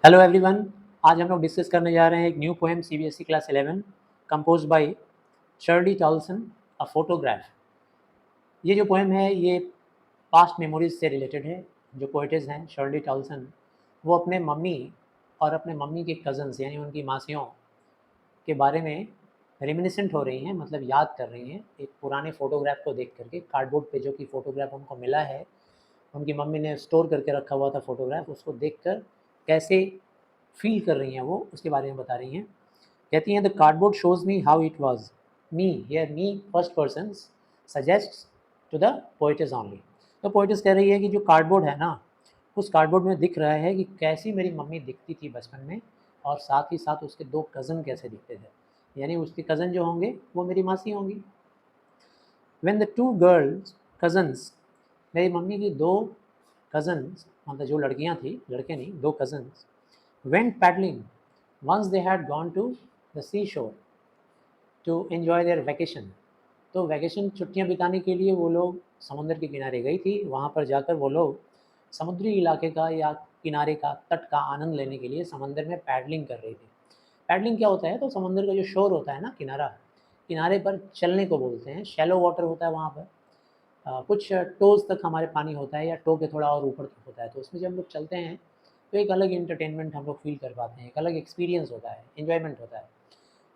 Hello everyone. आज हम लोग डिस्कस करने जा रहे हैं एक new poem CBSE class 11 compose bye Shirley Toulson a photograph. ये जो पोएम है ये पास्ट मेमोरीज से रिलेटेड है। जो पोइटेस हैं शर्ली टॉल्सन, वो अपने मम्मी और अपने मम्मी के कज़न्स यानी उनकी मासियों के बारे में रेमिनिसेंट हो रही हैं, मतलब याद कर रही हैं एक पुराने फ़ोटोग्राफ को देख करके। कार्डबोर्ड पे जो कि फ़ोटोग्राफ उनको मिला है, उनकी मम्मी ने स्टोर करके रखा हुआ था फ़ोटोग्राफ, उसको देखकर कैसे फ़ील कर रही हैं वो, उसके बारे में बता रही हैं। कहती हैं, the cardboard shows me how it was me, here me first person suggests to the poetess only. तो पोएटेस कह रही है कि जो कार्डबोर्ड है ना, उस कार्डबोर्ड में दिख रहा है कि कैसी मेरी मम्मी दिखती थी बचपन में, और साथ ही साथ उसके 2 कज़न कैसे दिखते थे, यानी उसके कज़न जो होंगे वो मेरी मासी होंगी। व्हेन द 2 गर्ल्स कज़न्स, मेरी मम्मी की 2 कज़न्स, मतलब जो लड़कियां थी, लड़के नहीं, 2 cousins, went paddling once they had gone to the sea shore to enjoy their vacation. तो वैकेशन छुट्टियां बिताने के लिए वो लोग समुद्र के किनारे गई थी। वहाँ पर जाकर वो लोग समुद्री इलाके का या किनारे का, तट का आनंद लेने के लिए समंदर में पैडलिंग कर रही थी। पैडलिंग क्या होता है? तो समुद्र का जो शोर होता है ना, किनारा, किनारे पर चलने को बोलते हैं। शैलो वाटर होता है वहाँ पर। कुछ टोज़ तक हमारे पानी होता है या टो के थोड़ा और ऊपर तक होता है। तो उसमें जब हम लोग चलते हैं तो एक अलग एंटरटेनमेंट हम लोग फ़ील कर पाते हैं, एक अलग एक्सपीरियंस होता है, एन्जॉयमेंट होता है।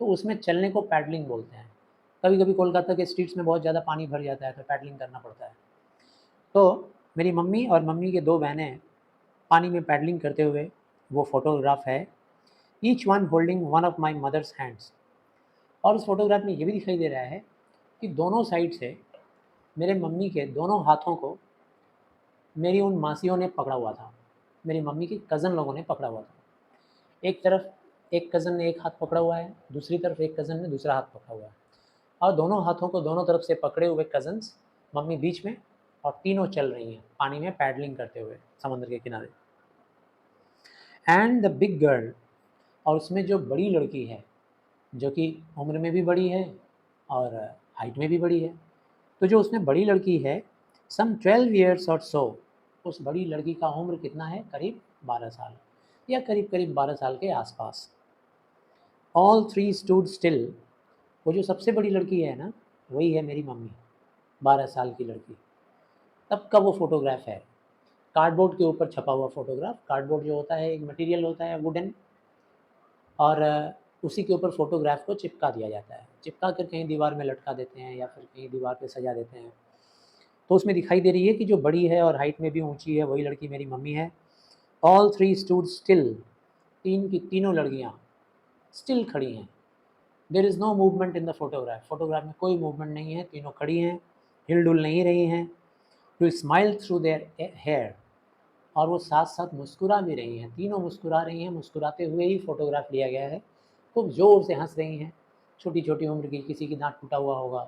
तो उसमें चलने को पैडलिंग बोलते हैं। कभी-कभी कोलकाता के स्ट्रीट्स में बहुत ज़्यादा पानी भर जाता है तो पैडलिंग करना पड़ता है। तो मेरी मम्मी और मम्मी के 2 बहनें पानी में पैडलिंग करते हुए, वो फ़ोटोग्राफ है, each one holding one of my mother's hands. और उस फ़ोटोग्राफ में ये भी दिखाई दे रहा है कि दोनों साइड से मेरे मम्मी के दोनों हाथों को मेरी उन मासियों ने पकड़ा हुआ था। मेरी मम्मी के कज़न लोगों ने पकड़ा हुआ था। एक तरफ एक कज़न ने एक हाथ पकड़ा हुआ है, दूसरी तरफ एक कज़न ने दूसरा हाथ पकड़ा हुआ है, और दोनों हाथों को दोनों तरफ से पकड़े हुए कज़न्स, मम्मी बीच में, और तीनों चल रही हैं पानी में पैडलिंग करते हुए समुद्र के किनारे। एंड द बिग गर्ल, और उसमें जो बड़ी लड़की है, जो कि उम्र में भी बड़ी है और हाइट में भी बड़ी है। तो जो उसमें बड़ी लड़की है, सम 12 ईयर्स और सो, उस बड़ी लड़की का उम्र कितना है? करीब 12 साल, या करीब-करीब 12 साल के आसपास। ऑल थ्री स्टूड स्टिल, वो जो सबसे बड़ी लड़की है ना, वही है मेरी मम्मी, 12 साल की लड़की। तब का वो फ़ोटोग्राफ है, कार्डबोर्ड के ऊपर छपा हुआ फ़ोटोग्राफ। कार्डबोर्ड जो होता है एक मटेरियल होता है वुडन, और उसी के ऊपर फ़ोटोग्राफ को चिपका दिया जाता है। चिपका कर कहीं दीवार में लटका देते हैं या फिर कहीं दीवार पे सजा देते हैं। तो उसमें दिखाई दे रही है कि जो बड़ी है और हाइट में भी ऊँची है, वही लड़की मेरी मम्मी है। ऑल थ्री स्टूड स्टिल, तीन की तीनों लड़कियाँ स्टिल खड़ी हैं। There is no movement in the photograph, photograph में कोई मूवमेंट नहीं है, तीनों खड़ी हैं, हिल-डुल नहीं रही हैं। To smile through their hair, और वो साथ-साथ मुस्कुरा भी रही हैं, तीनों मुस्कुरा रही हैं, मुस्कुराते हुए ही फ़ोटोग्राफ लिया गया है। खूब ज़ोर से हँस रही हैं, छोटी-छोटी उम्र की, किसी की दाँत टूटा हुआ होगा,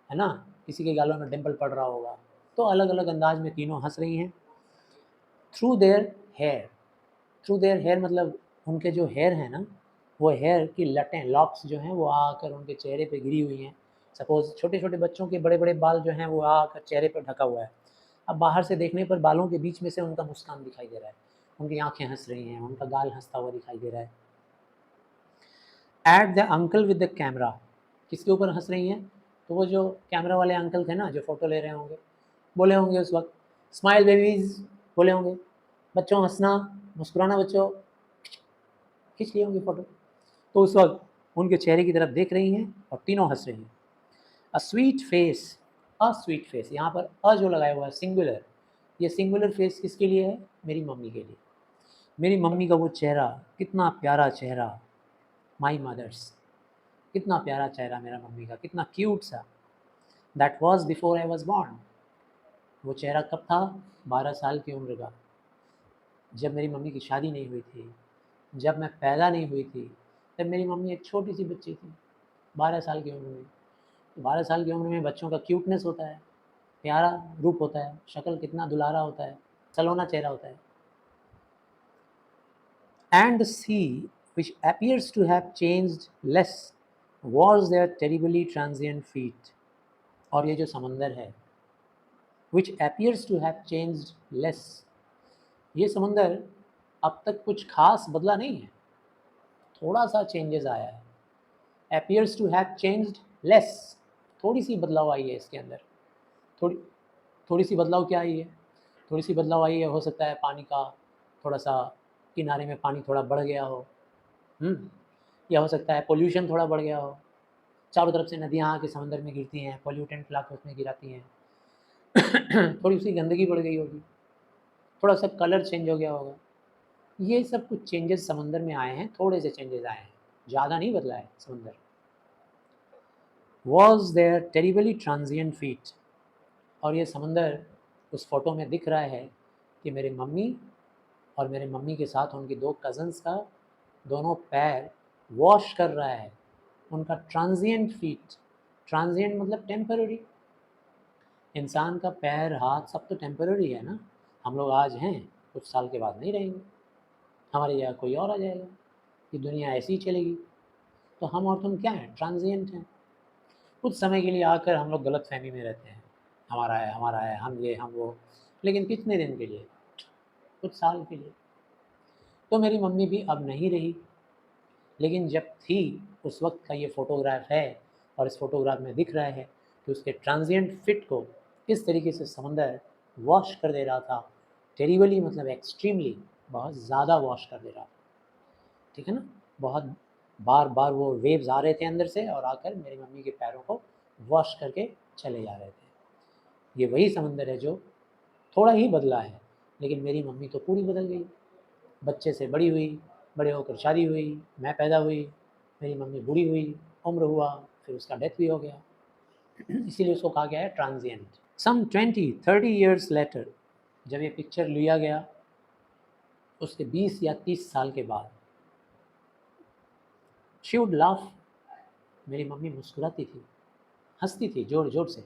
है ना? किसी के गालों में डिंपल पड़ रहा होगा, तो अलग-अलग अंदाज़ में तीनों हँस रही हैं। Through their hair, through their hair मतलब उनके जो हेयर हैं ना, वो हेयर की लटें, लॉक्स जो हैं वो आकर उनके चेहरे पे गिरी हुई हैं। सपोज़ छोटे-छोटे बच्चों के बड़े-बड़े बाल जो हैं वो आकर चेहरे पर ढका हुआ है। अब बाहर से देखने पर बालों के बीच में से उनका मुस्कान दिखाई दे रहा है, उनकी आँखें हँस रही हैं, उनका गाल हँसता हुआ दिखाई दे रहा है। At the uncle with the camera, किसके ऊपर हँस रही हैं? तो वो जो कैमरा वाले अंकल थे ना, जो फ़ोटो ले रहे होंगे, बोले होंगे उस वक़्त, स्माइल बेबीज़, बोले होंगे, बच्चों हँसना, मुस्कुराना बच्चों, खींच लिए होंगे फ़ोटो। तो उस वक़्त उनके चेहरे की तरफ देख रही हैं और तीनों हँस रही हैं। A sweet face, a sweet face, यहाँ पर अ जो लगाया हुआ है सिंगुलर, ये सिंगुलर फेस किसके लिए है? मेरी मम्मी के लिए। मेरी मम्मी का वो चेहरा, कितना प्यारा चेहरा, माय मदर्स, कितना प्यारा चेहरा मेरा मम्मी का, कितना क्यूट सा। That was before I was born, वो चेहरा कब था? 12 साल की उम्र का, जब मेरी मम्मी की शादी नहीं हुई थी, जब मैं पैदा नहीं हुई थी, तब मेरी मम्मी एक छोटी-सी बच्ची थी, 12 साल की उम्र में। 12 साल की उम्र में बच्चों का क्यूटनेस होता है, प्यारा रूप होता है, शक्ल कितना दुलारा होता है, सलोना चेहरा होता है। And the sea, which appears to have changed less, was their terribly transient feat. और ये जो समंदर है, which appears to have changed less, ये समंदर अब तक कुछ खास बदला नहीं है, थोड़ा सा चेंजेस आया है। appears to have changed less, थोड़ी सी बदलाव आई है इसके अंदर। थोड़ी थोड़ी सी बदलाव क्या आई है? थोड़ी सी बदलाव आई है, हो सकता है पानी का थोड़ा सा, किनारे में पानी थोड़ा बढ़ गया हो, या हो सकता है पोल्यूशन थोड़ा बढ़ गया हो, चारों तरफ से नदियाँ आके समंदर में गिरती हैं, पोल्यूटेंट ला के उसमें गिराती हैं। थोड़ी सी गंदगी बढ़ गई होगी, थोड़ा सा कलर चेंज हो गया होगा। ये सब कुछ चेंजेस समंदर में आए हैं, थोड़े से चेंजेस आए हैं, ज़्यादा नहीं बदला है समंदर। Was their terribly transient feet, और ये समंदर उस फोटो में दिख रहा है कि मेरे मम्मी और मेरे मम्मी के साथ उनकी दो कज़न्स का दोनों पैर वॉश कर रहा है, उनका ट्रांजिएंट फीट। ट्रांजिएंट मतलब टेम्पररी। इंसान का पैर हाथ सब तो टेम्पररी है ना, हम लोग आज हैं, कुछ साल के बाद नहीं रहेंगे, हमारी जगह कोई और आ जाएगा, ये दुनिया ऐसी ही चलेगी। तो हम और तुम क्या हैं? ट्रांजिएंट हैं। कुछ समय के लिए आकर हम लोग गलतफहमी में रहते हैं, हमारा है, हम ये हम वो, लेकिन कितने दिन के लिए? कुछ साल के लिए। तो मेरी मम्मी भी अब नहीं रही, लेकिन जब थी उस वक्त का ये फ़ोटोग्राफ है, और इस फ़ोटोग्राफ में दिख रहा है कि उसके ट्रांजिएंट फिट को किस तरीके से समंदर वॉश कर दे रहा था। टेरिबली मतलब एक्सट्रीमली, बहुत ज़्यादा वॉश कर दे रहा था, ठीक है ना। बहुत बार बार वो वेव्स आ रहे थे अंदर से और आकर मेरी मम्मी के पैरों को वॉश करके चले जा रहे थे। ये वही समंदर है जो थोड़ा ही बदला है, लेकिन मेरी मम्मी तो पूरी बदल गई। बच्चे से बड़ी हुई, बड़े होकर शादी हुई, मैं पैदा हुई, मेरी मम्मी बूढ़ी हुई, उम्र हुआ, फिर उसका डेथ भी हो गया। इसीलिए उसको कहा गया है ट्रांजिएंट। सम 20-30 ईयर्स लेटर, जब ये पिक्चर लिया गया उसके 20 या 30 साल के बाद, शी वुड लाफ, मेरी मम्मी मुस्कुराती थी, हंसती थी जोर जोर से।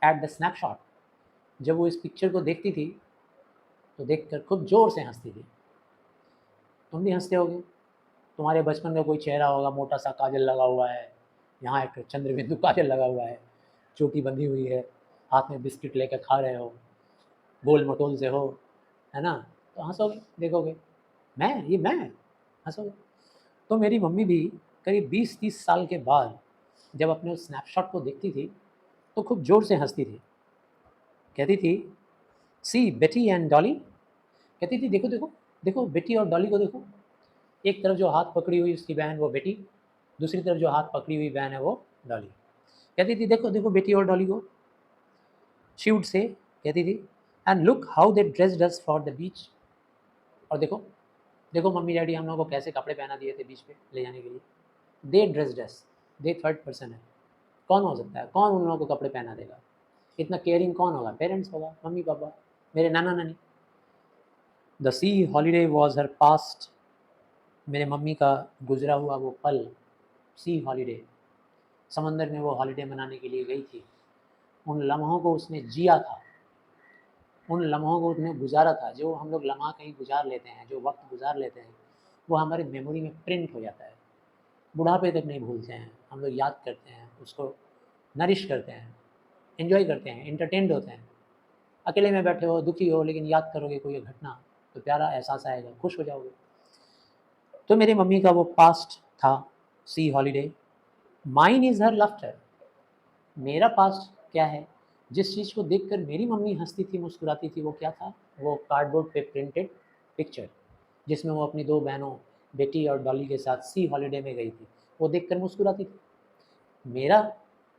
एट द स्नैपशॉट, जब वो इस पिक्चर को देखती थी तो देखकर खूब जोर से हंसती थी। तुम भी हंसते होगे, तुम्हारे बचपन का कोई चेहरा होगा, मोटा सा काजल लगा हुआ है, यहाँ एक चंद्रबिंदु काजल लगा हुआ है, चोटी बंधी हुई है, हाथ में बिस्किट लेकर खा रहे हो, गोल मटोल से हो, है ना, तो हंसोगे, देखोगे मैं हंसोगे। तो मेरी मम्मी भी करीब 20-30 साल के बाद जब अपने उस स्नैपशॉट को देखती थी तो खूब ज़ोर से हंसती थी। कहती थी, सी बेटी एंड डॉली, कहती थी देखो देखो देखो बेटी और डॉली को देखो। एक तरफ जो हाथ पकड़ी हुई उसकी बहन वो बेटी, दूसरी तरफ जो हाथ पकड़ी हुई बहन है वो डॉली। कहती थी देखो देखो बेटी और डॉली को। शी वुड से, कहती थी, and look how they dressed us for the beach, और देखो देखो मम्मी डैडी हम लोगों को कैसे कपड़े पहना दिए थे बीच पे ले जाने के लिए। दे dressed us, they third person है, कौन हो सकता है, कौन उन लोगों को कपड़े पहना देगा? इतना केयरिंग कौन होगा? पेरेंट्स होगा, मम्मी पापा, मेरे नाना नानी। The C holiday was her past, मेरे मम्मी का गुजरा हुआ वो पल, सी हॉलीडे, समंदर में वो हॉलीडे मनाने के लिए गई थी। उन लम्हों को उसने जिया था, उन लम्हों को उसने गुजारा था। जो हम लोग लम्हा कहीं गुजार लेते हैं, जो वक्त गुजार लेते हैं, वो हमारी मेमोरी में प्रिंट हो जाता है, बुढ़ापे तक नहीं भूलते हैं हम लोग, याद करते हैं उसको, नरिश करते हैं, एंजॉय करते हैं, एंटरटेन्ड होते हैं। अकेले में बैठे हो, दुखी हो, लेकिन याद करोगे कोई घटना तो प्यारा एहसास आएगा, खुश हो जाओगे। तो मेरी मम्मी का वो पास्ट था सी holiday. Mine is her laughter, मेरा पास्ट क्या है? जिस चीज़ को देखकर मेरी मम्मी हंसती थी, मुस्कुराती थी, वो क्या था? वो कार्डबोर्ड पे प्रिंटेड पिक्चर, जिसमें वो अपनी दो बहनों बेटी और डॉली के साथ सी हॉलीडे में गई थी, वो देखकर मुस्कुराती थी। मेरा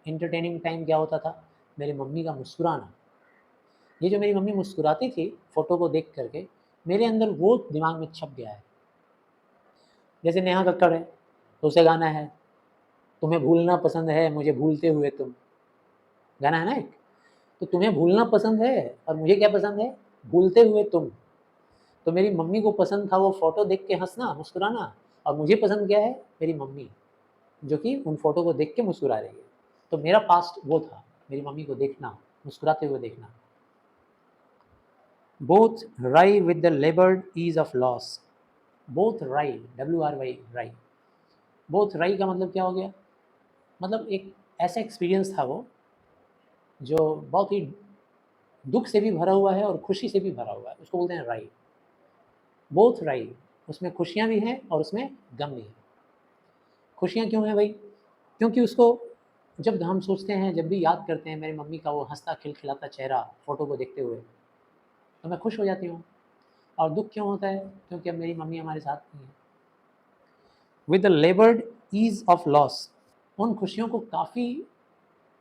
एंटरटेनिंग टाइम क्या होता था? मेरी मम्मी का मुस्कुराना। ये जो मेरी मम्मी मुस्कुराती थी फ़ोटो को देख करके, मेरे अंदर वो दिमाग में छप गया है। जैसे नेहा कक्कड़ है तो उसे गाना है, तुम्हें भूलना पसंद है मुझे भूलते हुए तुम, गाना है ना एक। तो तुम्हें भूलना पसंद है और मुझे क्या पसंद है? भूलते हुए तुम। तो मेरी मम्मी को पसंद था वो फ़ोटो देख के हंसना, मुस्कुराना, और मुझे पसंद क्या है? मेरी मम्मी, जो कि उन फ़ोटो को देख के मुस्कुरा रही है। तो मेरा पास्ट वो था, मेरी मम्मी को देखना, मुस्कुराते हुए देखना। Both wry with the laboured ease of loss, both wry, WRY, wry. Both wry का मतलब क्या हो गया? मतलब एक ऐसा एक्सपीरियंस था वो जो बहुत ही दुख से भी भरा हुआ है और खुशी से भी भरा हुआ है, उसको बोलते हैं राई। बोथ राइट, उसमें खुशियाँ भी हैं और उसमें गम भी है। खुशियाँ क्यों हैं भाई? क्योंकि उसको जब हम सोचते हैं, जब भी याद करते हैं मेरी मम्मी का वो हँसता खिलखिलाता चेहरा फ़ोटो को देखते हुए, तो मैं खुश हो जाती हूँ। और दुःख क्यों होता है? क्योंकि अब मेरी मम्मी हमारे साथ नहीं है। With the लेबर्ड ease of loss, उन खुशियों को काफ़ी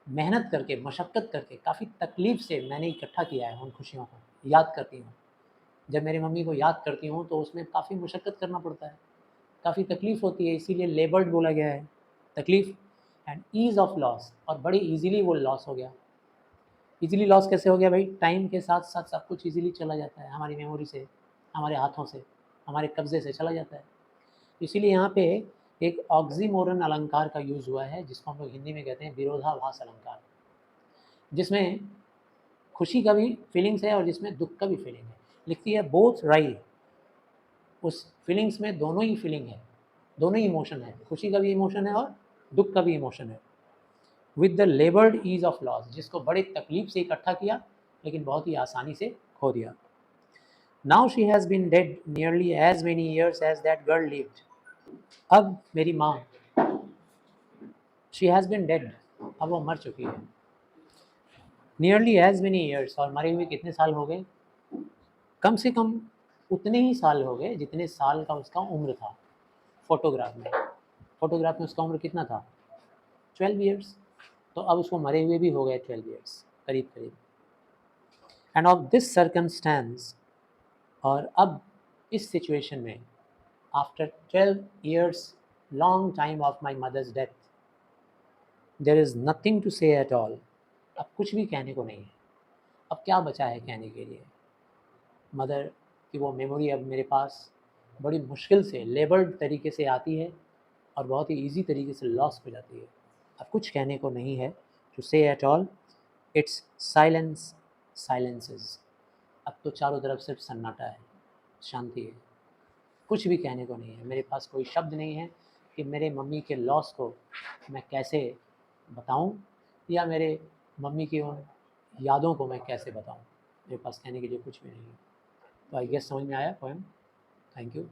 मेहनत करके, मशक्क़त करके, काफ़ी तकलीफ़ से मैंने इकट्ठा किया है उन खुशियों को, याद करती हूँ। जब मेरी मम्मी को याद करती हूँ तो उसमें काफ़ी मशक्क़त करना पड़ता है, काफ़ी तकलीफ़ होती है, इसीलिए लेबर्ड बोला गया है, तकलीफ़। एंड ईज़ ऑफ लॉस, और बड़ी ईज़िली वो लॉस हो गया। ईज़िली लॉस कैसे हो गया भाई? टाइम के साथ-साथ सब कुछ ईज़िली चला जाता है, हमारी मेमोरी से, हमारे हाथों से, हमारे कब्ज़े से चला जाता है। इसीलिए यहाँ पे एक ऑक्सीमोरन अलंकार का यूज़ हुआ है, जिसको हम लोग हिंदी में कहते हैं विरोधाभास अलंकार, जिसमें खुशी का भी फीलिंग्स है और जिसमें दुःख का भी फीलिंग है। लिखती है बोथ राइट, उस फीलिंग्स में दोनों ही फीलिंग है, दोनों ही इमोशन है, खुशी का भी इमोशन है और दुःख का भी इमोशन है। With the लेबर्ड ease of loss, जिसको बड़े तकलीफ से इकट्ठा किया लेकिन बहुत ही आसानी से खो दिया। Now she has been dead nearly as many years as that girl lived, अब मेरी माँ, शी हैज़ बीन डेड, अब वो मर चुकी है। नियरली एज मेनी ईयर्स, और मरे हुए कितने साल हो गए? कम से कम उतने ही साल हो गए जितने साल का उसका उम्र था फोटोग्राफ में। फोटोग्राफ में उसका उम्र कितना था? 12 ईयर्स। तो अब उसको मरे हुए भी हो गए 12 ईयर्स करीब करीब। एंड ऑफ दिस सर्कमस्टेंस, और अब इस सिचुएशन में, after 12 years long time of my mother's death, there is nothing to say at all, अब कुछ भी कहने को नहीं है। अब क्या बचा है कहने के लिए? मदर की वो मेमोरी अब मेरे पास बड़ी मुश्किल से लेबल्ड तरीके से आती है और बहुत ही ईजी तरीके से लॉस हो जाती है। अब कुछ कहने को नहीं है to say at all, it's silence silences. अब तो चारों तरफ सिर्फ सन्नाटा है, शांति है, कुछ भी कहने को नहीं है। मेरे पास कोई शब्द नहीं है कि मेरे मम्मी के लॉस को मैं कैसे बताऊं, या मेरे मम्मी की उन यादों को मैं कैसे बताऊं। मेरे पास कहने के लिए कुछ भी नहीं है। तो आई गेस समझ में आया पोएम। Thank you.